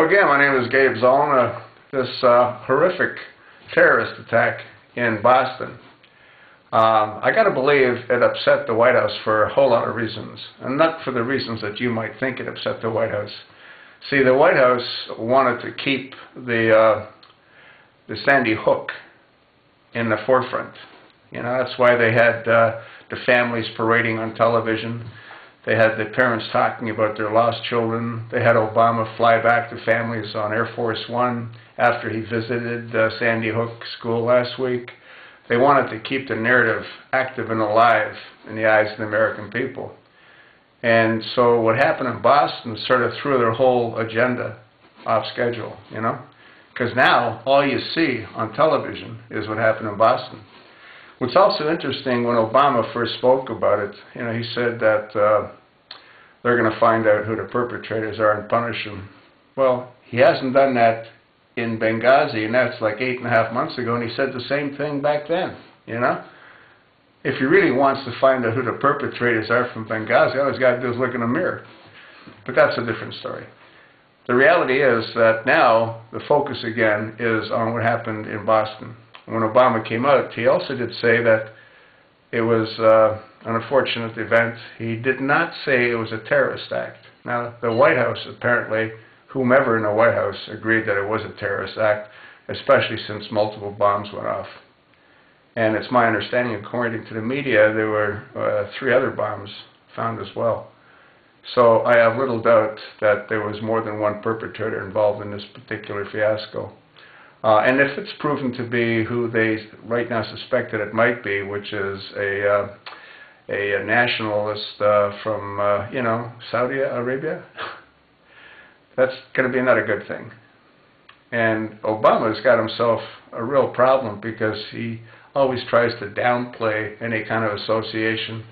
Again, my name is Gabe Zollner. This horrific terrorist attack in Boston, I got to believe it upset the White House for a whole lot of reasons, and not for the reasons that you might think it upset the White House. See, the White House wanted to keep the Sandy Hook in the forefront. You know, that's why they had the families parading on television. They had the parents talking about their lost children. They had Obama fly back to families on Air Force One after he visited Sandy Hook School last week. They wanted to keep the narrative active and alive in the eyes of the American people. And so what happened in Boston sort of threw their whole agenda off schedule, you know? Because now all you see on television is what happened in Boston. What's also interesting, when Obama first spoke about it, you know, he said that they're going to find out who the perpetrators are and punish them. Well, he hasn't done that in Benghazi, and that's like 8.5 months ago, and he said the same thing back then, you know? If he really wants to find out who the perpetrators are from Benghazi, all he's got to do is look in a mirror. But that's a different story. The reality is that now the focus again is on what happened in Boston. When Obama came out, he also did say that it was an unfortunate event. He did not say it was a terrorist act. Now, the White House, apparently, whomever in the White House agreed that it was a terrorist act, especially since multiple bombs went off. And it's my understanding, according to the media, there were 3 other bombs found as well. So I have little doubt that there was more than one perpetrator involved in this particular fiasco. And if it's proven to be who they right now suspect that it might be, which is a nationalist from, you know, Saudi Arabia, that's going to be not a good thing. And Obama's got himself a real problem because he always tries to downplay any kind of association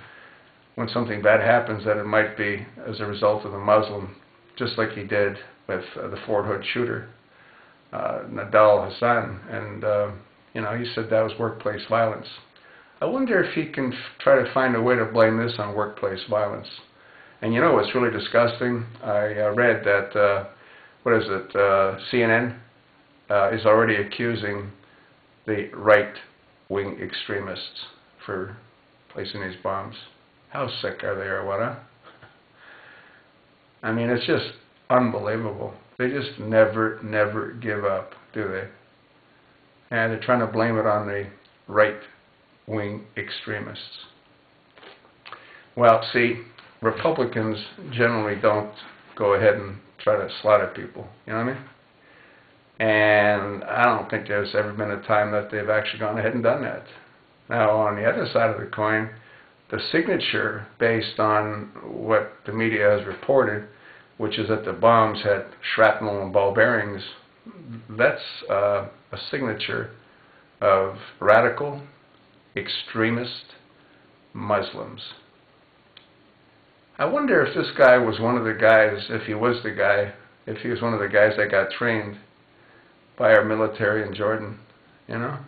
when something bad happens that it might be as a result of a Muslim, just like he did with the Fort Hood shooter. Nidal Hasan, and you know, he said that was workplace violence. I wonder if he can try to find a way to blame this on workplace violence. And you know what's really disgusting? I read that, what is it, CNN is already accusing the right-wing extremists for placing these bombs. How sick are they, or what, huh? I mean, it's just unbelievable. They just never give up, do they? And they're trying to blame it on the right-wing extremists. Well, see, Republicans generally don't go ahead and try to slaughter people, you know what I mean? And I don't think there's ever been a time that they've actually gone ahead and done that. Now, on the other side of the coin, the signature, based on what the media has reported, which is that the bombs had shrapnel and ball bearings, that's a signature of radical, extremist Muslims. I wonder if this guy was one of the guys, if he was one of the guys that got trained by our military in Jordan, you know?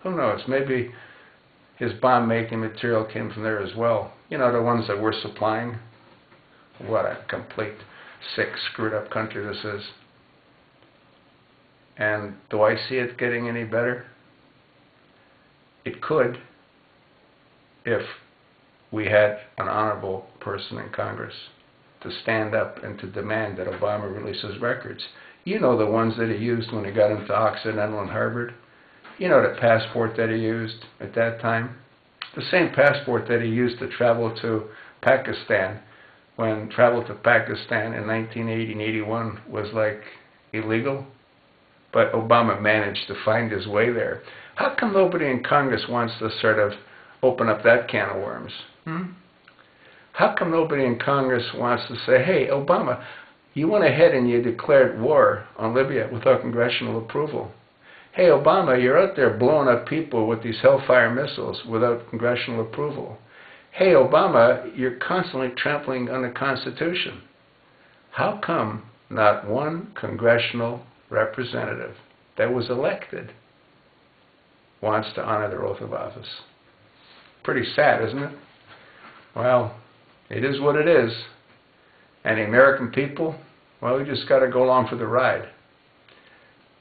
Who knows? Maybe his bomb-making material came from there as well. You know, the ones that we're supplying. What a complete, sick, screwed-up country this is. And do I see it getting any better? It could, if we had an honorable person in Congress to stand up and to demand that Obama releases records. You know, the ones that he used when he got into Occidental and Harvard. You know, the passport that he used at that time. The same passport that he used to travel to Pakistan, when travel to Pakistan in 1980 and 81 was like illegal, but Obama managed to find his way there. How come nobody in Congress wants to sort of open up that can of worms? How come nobody in Congress wants to say, hey, Obama, you went ahead and you declared war on Libya without congressional approval. Hey, Obama, you're out there blowing up people with these Hellfire missiles without congressional approval. Hey, Obama, you're constantly trampling on the Constitution. How come not one congressional representative that was elected wants to honor their oath of office? Pretty sad, isn't it? Well, it is what it is. And the American people, Well, we just got to go along for the ride.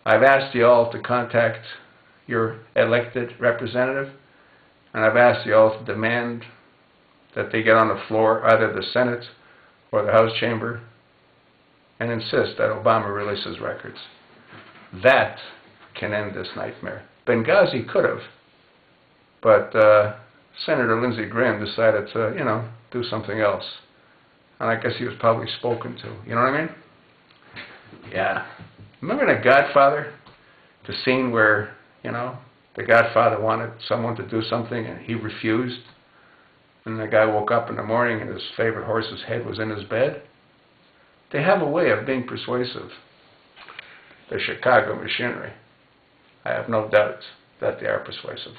I've asked you all to contact your elected representative, and I've asked you all to demand that they get on the floor, either the Senate or the House chamber, and insist that Obama releases records. That can end this nightmare. Benghazi could have, but Senator Lindsey Graham decided to, do something else. And I guess he was probably spoken to. You know what I mean? Yeah. Remember in The Godfather, the scene where, the Godfather wanted someone to do something and he refused? And the guy woke up in the morning and his favorite horse's head was in his bed? They have a way of being persuasive. The Chicago machinery. I have no doubt that they are persuasive.